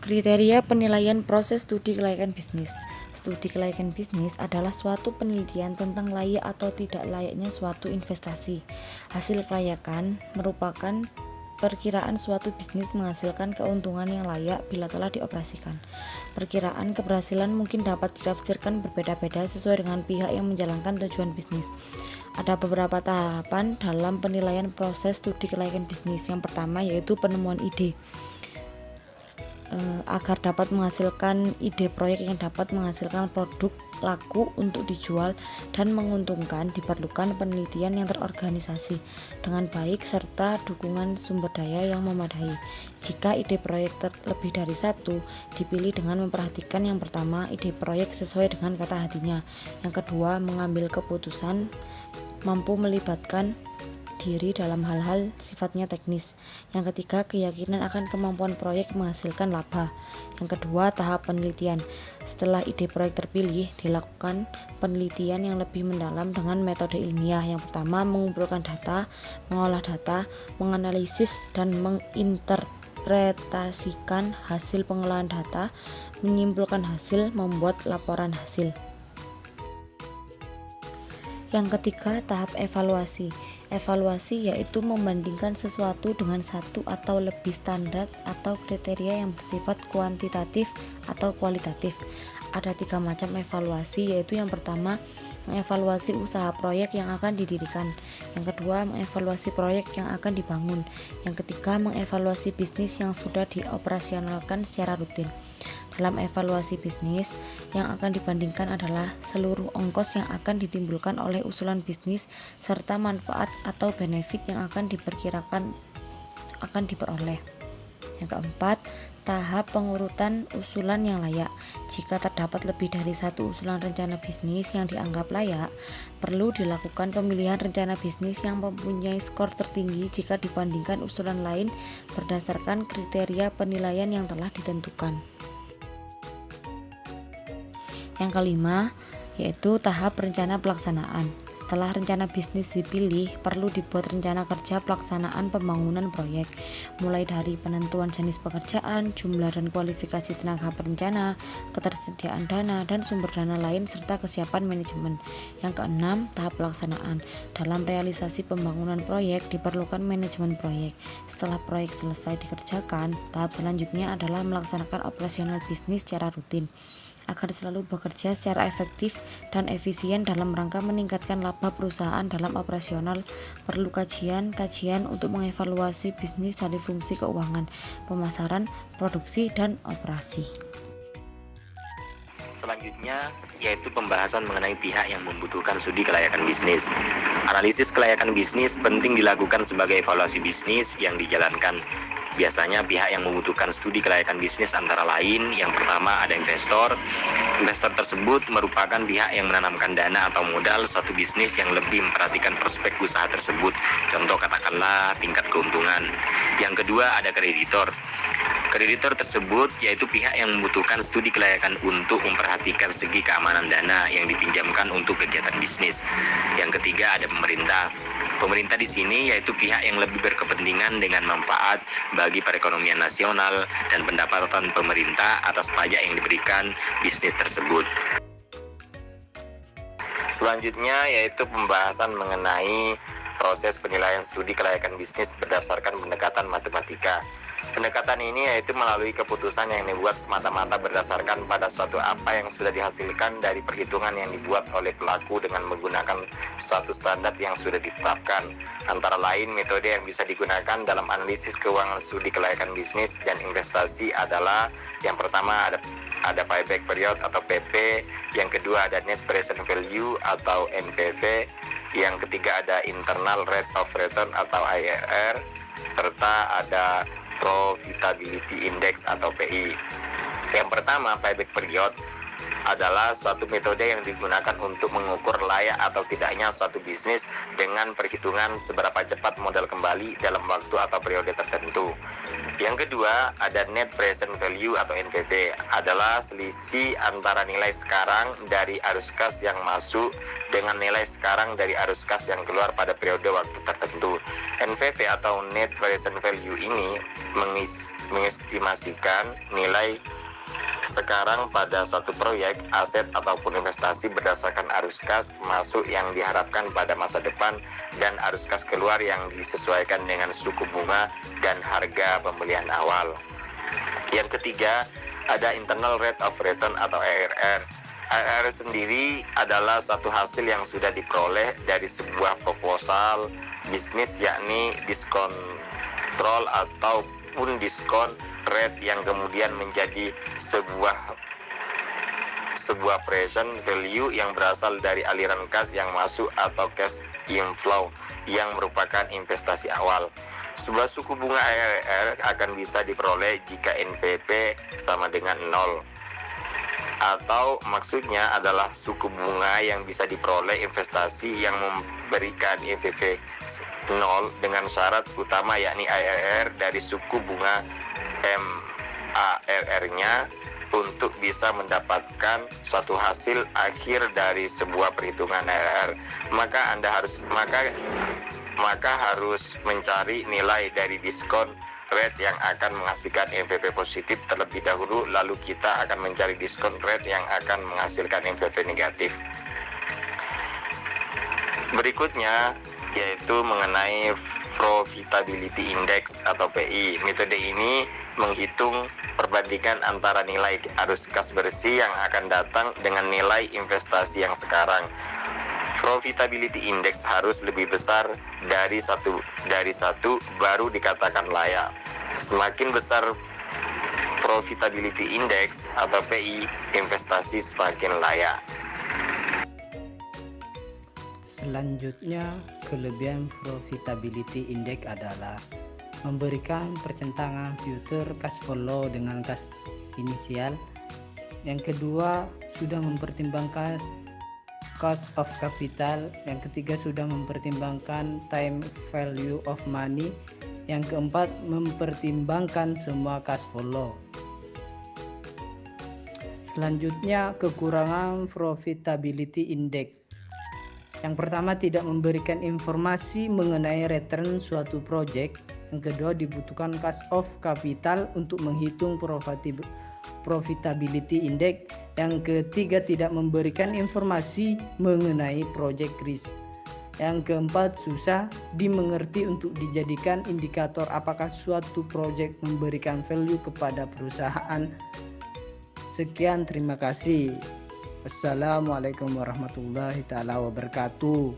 Kriteria penilaian proses studi kelayakan bisnis. Studi kelayakan bisnis adalah suatu penelitian tentang layak atau tidak layaknya suatu investasi. Hasil kelayakan merupakan perkiraan suatu bisnis menghasilkan keuntungan yang layak bila telah dioperasikan. Perkiraan keberhasilan mungkin dapat ditafsirkan berbeda-beda sesuai dengan pihak yang menjalankan tujuan bisnis. Ada beberapa tahapan dalam penilaian proses studi kelayakan bisnis. Yang pertama yaitu penemuan ide. Agar dapat menghasilkan ide proyek yang dapat menghasilkan produk laku untuk dijual dan menguntungkan, diperlukan penelitian yang terorganisasi dengan baik serta dukungan sumber daya yang memadai. Jika ide proyek lebih dari satu, dipilih dengan memperhatikan yang pertama, ide proyek sesuai dengan kata hatinya. Yang kedua, mengambil keputusan, mampu melibatkan diri dalam hal-hal sifatnya teknis. Yang ketiga, keyakinan akan kemampuan proyek menghasilkan laba. Yang kedua, tahap penelitian. Setelah ide proyek terpilih, dilakukan penelitian yang lebih mendalam dengan metode ilmiah. Yang pertama, mengumpulkan data, mengolah data, menganalisis dan menginterpretasikan hasil pengolahan data, menyimpulkan hasil, membuat laporan hasil. Yang ketiga, tahap evaluasi. Evaluasi yaitu membandingkan sesuatu dengan satu atau lebih standar atau kriteria yang bersifat kuantitatif atau kualitatif. Ada 3 macam evaluasi, yaitu yang pertama, mengevaluasi usaha proyek yang akan didirikan. Yang kedua, mengevaluasi proyek yang akan dibangun. Yang ketiga, mengevaluasi bisnis yang sudah dioperasionalkan secara rutin. Dalam evaluasi bisnis, yang akan dibandingkan adalah seluruh ongkos yang akan ditimbulkan oleh usulan bisnis serta manfaat atau benefit yang akan diperkirakan akan diperoleh. Yang keempat, tahap pengurutan usulan yang layak. Jika terdapat lebih dari satu usulan rencana bisnis yang dianggap layak, perlu dilakukan pemilihan rencana bisnis yang mempunyai skor tertinggi jika dibandingkan usulan lain berdasarkan kriteria penilaian yang telah ditentukan. Yang kelima, yaitu tahap rencana pelaksanaan. Setelah rencana bisnis dipilih, perlu dibuat rencana kerja pelaksanaan pembangunan proyek, mulai dari penentuan jenis pekerjaan, jumlah dan kualifikasi tenaga perencana, ketersediaan dana dan sumber dana lain, serta kesiapan manajemen. Yang keenam, tahap pelaksanaan. Dalam realisasi pembangunan proyek, diperlukan manajemen proyek. Setelah proyek selesai dikerjakan, tahap selanjutnya adalah melaksanakan operasional bisnis secara rutin. Agar selalu bekerja secara efektif dan efisien dalam rangka meningkatkan laba perusahaan dalam operasional, perlu kajian untuk mengevaluasi bisnis dari fungsi keuangan, pemasaran, produksi, dan operasi. Selanjutnya yaitu pembahasan mengenai pihak yang membutuhkan studi kelayakan bisnis. Analisis kelayakan bisnis penting dilakukan sebagai evaluasi bisnis yang dijalankan. Biasanya pihak yang membutuhkan studi kelayakan bisnis antara lain, yang pertama ada investor. Investor tersebut merupakan pihak yang menanamkan dana atau modal suatu bisnis yang lebih memperhatikan prospek usaha tersebut. Contoh katakanlah tingkat keuntungan. Yang kedua ada kreditor. Kreditor tersebut yaitu pihak yang membutuhkan studi kelayakan untuk memperhatikan segi keamanan dana yang dipinjamkan untuk kegiatan bisnis. Yang ketiga ada pemerintah. Pemerintah di sini yaitu pihak yang lebih berkepentingan dengan manfaat bagi perekonomian nasional dan pendapatan pemerintah atas pajak yang diberikan bisnis tersebut. Selanjutnya yaitu pembahasan mengenai proses penilaian studi kelayakan bisnis berdasarkan pendekatan matematika. Pendekatan ini yaitu melalui keputusan yang dibuat semata-mata berdasarkan pada suatu apa yang sudah dihasilkan dari perhitungan yang dibuat oleh pelaku dengan menggunakan suatu standar yang sudah ditetapkan. Antara lain, metode yang bisa digunakan dalam analisis keuangan studi kelayakan bisnis dan investasi adalah yang pertama ada payback period atau PP, yang kedua ada net present value atau NPV, yang ketiga ada internal rate of return atau IRR, serta ada profitability index atau PI. Yang pertama, payback period adalah suatu metode yang digunakan untuk mengukur layak atau tidaknya suatu bisnis dengan perhitungan seberapa cepat modal kembali dalam waktu atau periode tertentu. Yang kedua, ada net present value atau NPV, adalah selisih antara nilai sekarang dari arus kas yang masuk dengan nilai sekarang dari arus kas yang keluar pada periode waktu tertentu. NPV atau net present value ini mengestimasikan nilai sekarang pada satu proyek, aset ataupun investasi berdasarkan arus kas masuk yang diharapkan pada masa depan dan arus kas keluar yang disesuaikan dengan suku bunga dan harga pembelian awal. Yang ketiga, ada internal rate of return atau IRR. IRR sendiri adalah satu hasil yang sudah diperoleh dari sebuah proposal bisnis, yakni diskon kontrol ataupun diskon rate yang kemudian menjadi sebuah present value yang berasal dari aliran kas yang masuk atau cash inflow yang merupakan investasi awal. Sebuah suku bunga IRR akan bisa diperoleh jika NPV sama dengan 0, atau maksudnya adalah suku bunga yang bisa diperoleh investasi yang memberikan NPV 0 dengan syarat utama, yakni IRR dari suku bunga MARR-nya untuk bisa mendapatkan suatu hasil akhir dari sebuah perhitungan IRR. Maka harus mencari nilai dari diskon rate yang akan menghasilkan NPV positif terlebih dahulu, lalu kita akan mencari diskon rate yang akan menghasilkan NPV negatif. Berikutnya yaitu mengenai Profitability Index atau PI. Metode ini menghitung perbandingan antara nilai arus kas bersih yang akan datang dengan nilai investasi yang sekarang. Profitability Index harus lebih besar dari satu baru dikatakan layak. Semakin besar Profitability Index atau PI, investasi semakin layak. Selanjutnya, kelebihan Profitability Index adalah memberikan percentangan future cash flow dengan kas inisial. Yang kedua, sudah mempertimbangkan cost of capital. Yang ketiga, sudah mempertimbangkan time value of money. Yang keempat, mempertimbangkan semua cash flow. Selanjutnya, kekurangan Profitability Index. Yang pertama, tidak memberikan informasi mengenai return suatu proyek. Yang kedua, dibutuhkan cost of capital untuk menghitung Profitability Index. Yang ketiga, tidak memberikan informasi mengenai project risk. Yang keempat, susah dimengerti untuk dijadikan indikator apakah suatu proyek memberikan value kepada perusahaan. Sekian, terima kasih. Assalamualaikum warahmatullahi wabarakatuh.